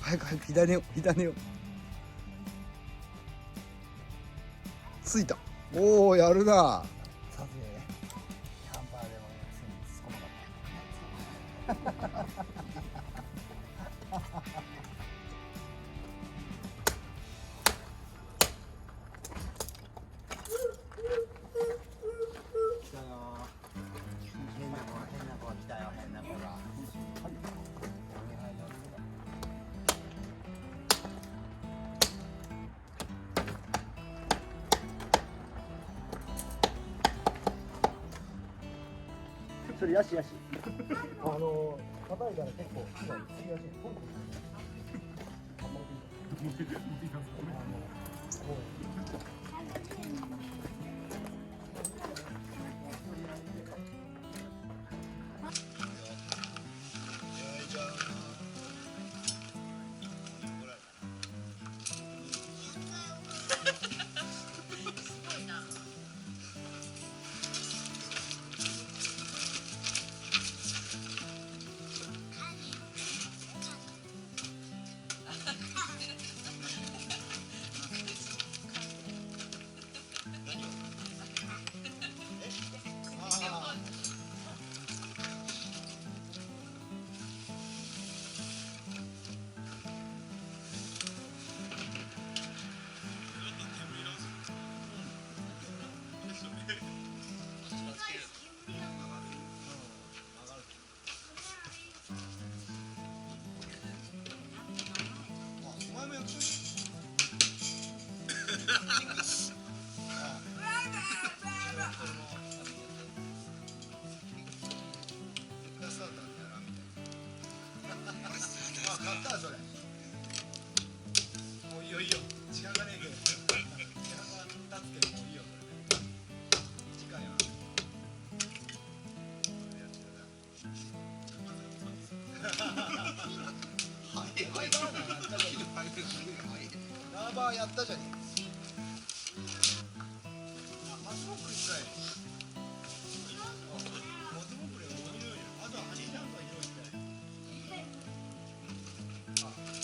早く左寝よ左寝よ。ついた。おおやるな。さすがキャンパーでも突っ込まなかった。来たよ。変な子が来たよ。変な子が。それヤシヤシ。叩いたら結構次ヤシ。買ったそれ。もういいよいいよ。時間がねえけど。時間が経つけどもういいよそれ。時間や。ラバーやったじゃねえ。マスモック一回。マスモックでもいるよ。あとはハニーランド色いって。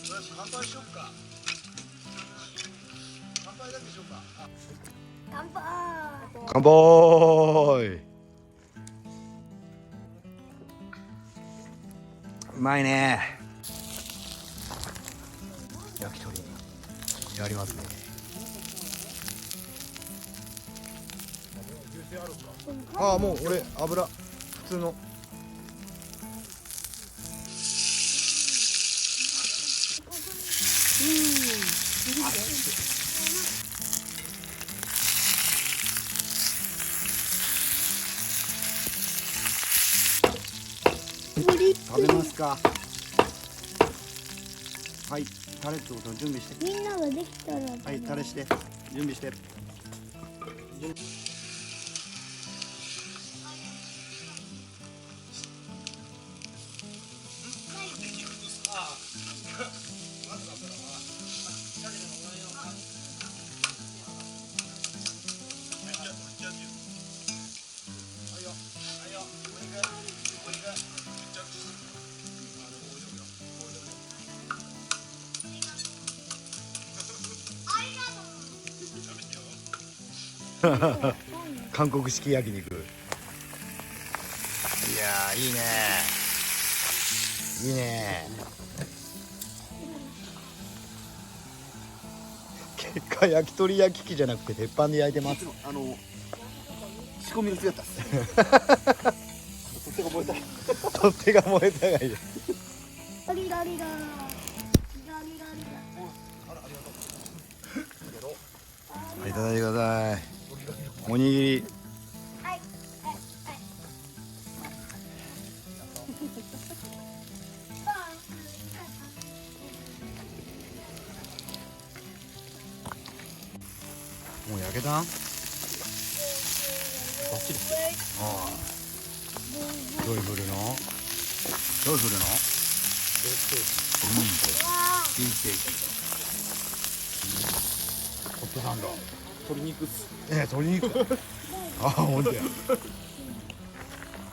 とりあえず乾杯しよっか。乾杯だけしようか。乾杯。乾杯。うまいね。焼き鳥やりますね。ああもう俺油普通の。食べますか。はい、タレってこと準備して。みんなができたら。はい、タレして準備して。韓国式焼肉。いやーいいねいいね。結果焼き鳥焼き器じゃなくて鉄板で焼いてます。仕込みが違ったっす。取っ手が燃えた。取っ手が燃えたがいい。ラリラリラ。いただいてください。おにぎり。はい。もう焼けた？バッチリ。ああ。どういう振るの？どう振るの？いいステーキ。ホットサンド。鶏肉っす。鶏肉。ああ、ほんとや。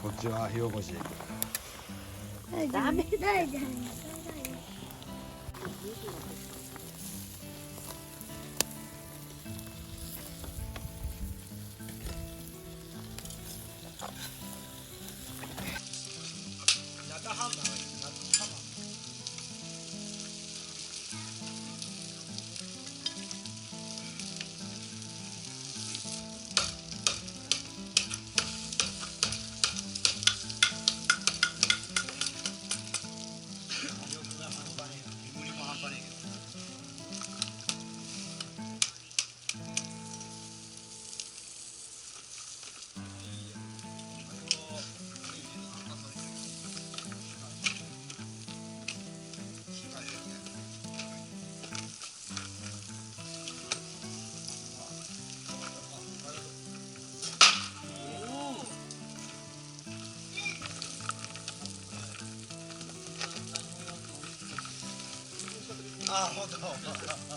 こっちは火起こし。ダメだよ。中ハンバーガーいい中ハンバーガー魅力が半端ねえな煙も半端ねえけどあ、本当。